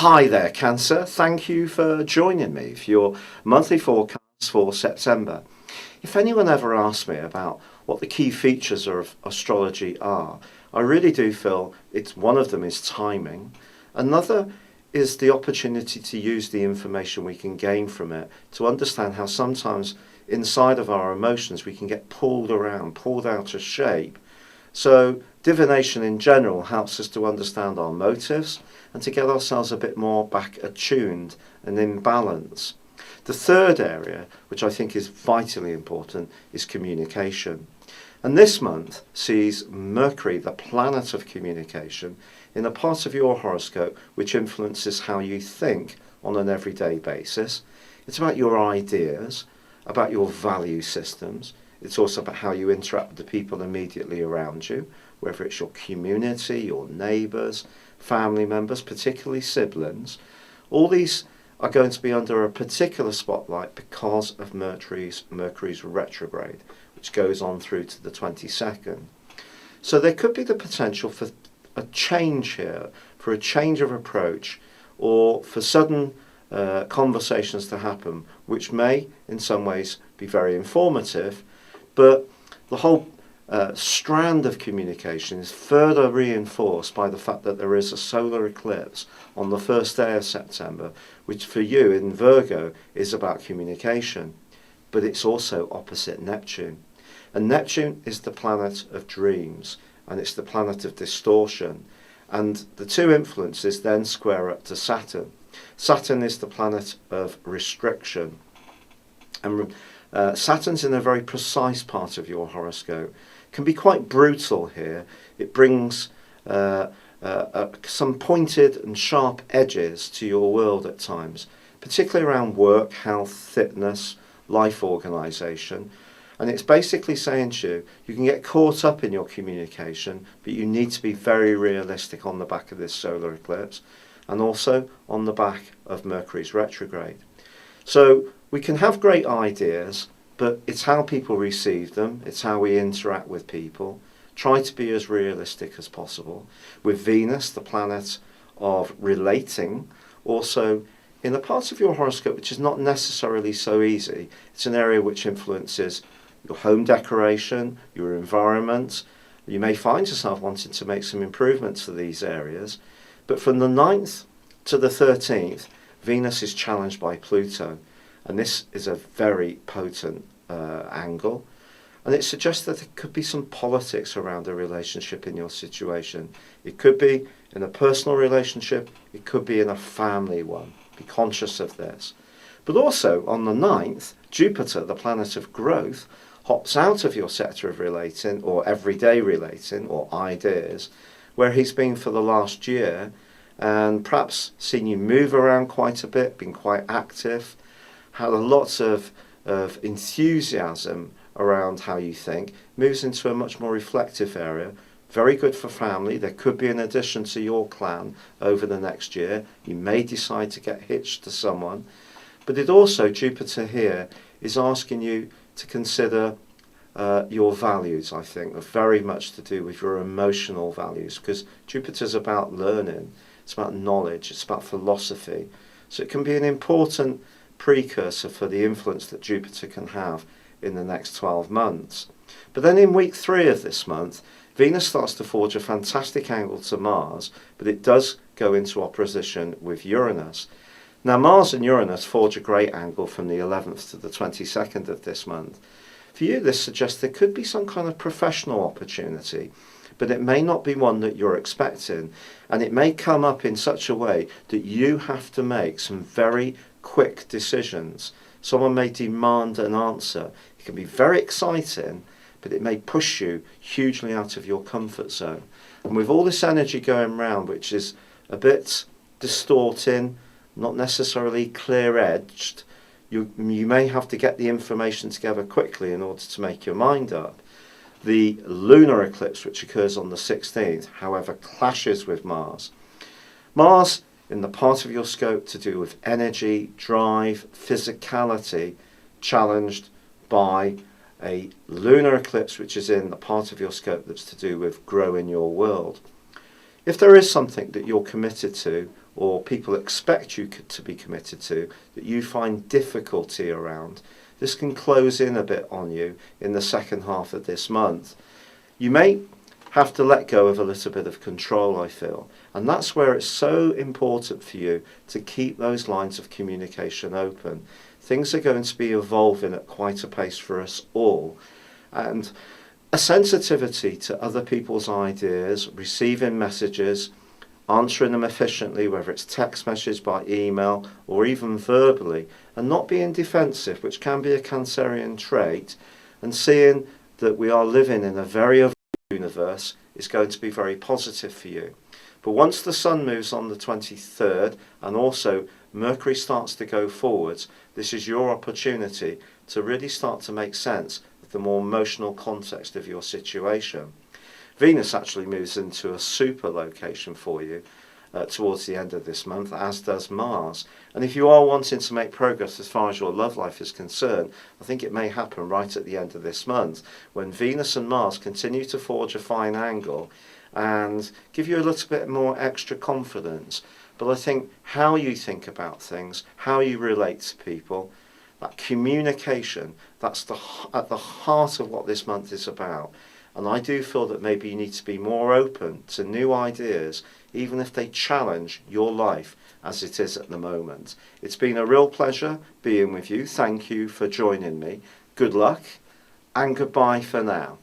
Hi there, Cancer. Thank you for joining me for your monthly forecast for September. If anyone ever asks me about what the key features of astrology are, I really do feel one of them is timing. Another is the opportunity to use the information we can gain from it to understand how sometimes inside of our emotions we can get pulled around, pulled out of shape. So divination in general helps us to understand our motives and to get ourselves a bit more back attuned and in balance. The third area, which I think is vitally important, is communication. And this month sees Mercury, the planet of communication, in a part of your horoscope which influences how you think on an everyday basis. It's about your ideas, about your value systems. It's also about how you interact with the people immediately around you, whether it's your community, your neighbours, family members, particularly siblings. All these are going to be under a particular spotlight because of Mercury's retrograde, which goes on through to the 22nd. So there could be the potential for a change here, for a change of approach, or for sudden conversations to happen, which may in some ways be very informative, but the whole strand of communication is further reinforced by the fact that there is a solar eclipse on the first day of September, which for you in Virgo is about communication, but it's also opposite Neptune. And Neptune is the planet of dreams, and it's the planet of distortion. And the two influences then square up to Saturn. Saturn is the planet of restriction. And Saturn's in a very precise part of your horoscope. Can be quite brutal here. It brings some pointed and sharp edges to your world at times, particularly around work, health, fitness, life organisation. And it's basically saying to you, you can get caught up in your communication, but you need to be very realistic on the back of this solar eclipse and also on the back of Mercury's retrograde. So we can have great ideas, but it's how people receive them, it's how we interact with people. Try to be as realistic as possible. With Venus, the planet of relating, also in a part of your horoscope which is not necessarily so easy. It's an area which influences your home decoration, your environment. You may find yourself wanting to make some improvements to these areas. But from the 9th to the 13th, Venus is challenged by Pluto. And this is a very potent angle. And it suggests that there could be some politics around a relationship in your situation. It could be in a personal relationship. It could be in a family one. Be conscious of this. But also on the 9th, Jupiter, the planet of growth, hops out of your sector of relating or everyday relating or ideas, where he's been for the last year, and perhaps seen you move around quite a bit, been quite active, had a lot of enthusiasm around how you think, moves into a much more reflective area. Very good for family. There could be an addition to your clan over the next year. You may decide to get hitched to someone. But it also, Jupiter here, is asking you to consider your values, I think, are very much to do with your emotional values, because Jupiter's about learning, it's about knowledge, it's about philosophy. So it can be an important precursor for the influence that Jupiter can have in the next 12 months. But then in week 3 of this month, Venus starts to forge a fantastic angle to Mars, but it does go into opposition with Uranus. Now Mars and Uranus forge a great angle from the 11th to the 22nd of this month. For you, this suggests there could be some kind of professional opportunity, but it may not be one that you're expecting, and it may come up in such a way that you have to make some very quick decisions. Someone may demand an answer. It can be very exciting, but it may push you hugely out of your comfort zone. And with all this energy going round, which is a bit distorting, not necessarily clear-edged, you may have to get the information together quickly in order to make your mind up. The lunar eclipse, which occurs on the 16th, however, clashes with Mars. Mars, in the part of your scope to do with energy, drive, physicality, challenged by a lunar eclipse, which is in the part of your scope that's to do with growing your world. If there is something that you're committed to, or people expect you to be committed to, that you find difficulty around, this can close in a bit on you in the second half of this month. You may have to let go of a little bit of control, I feel, and that's where it's so important for you to keep those lines of communication open. Things are going to be evolving at quite a pace for us all, and a sensitivity to other people's ideas, receiving messages, answering them efficiently, whether it's text message, by email, or even verbally, and not being defensive, which can be a Cancerian trait, and seeing that we are living in a very evolved universe is going to be very positive for you. But once the Sun moves on the 23rd, and also Mercury starts to go forwards, this is your opportunity to really start to make sense of the more emotional context of your situation. Venus actually moves into a super location for you towards the end of this month, as does Mars. And if you are wanting to make progress as far as your love life is concerned, I think it may happen right at the end of this month, when Venus and Mars continue to forge a fine angle and give you a little bit more extra confidence. But I think how you think about things, how you relate to people, that communication, that's at the heart of what this month is about. And I do feel that maybe you need to be more open to new ideas, even if they challenge your life as it is at the moment. It's been a real pleasure being with you. Thank you for joining me. Good luck and goodbye for now.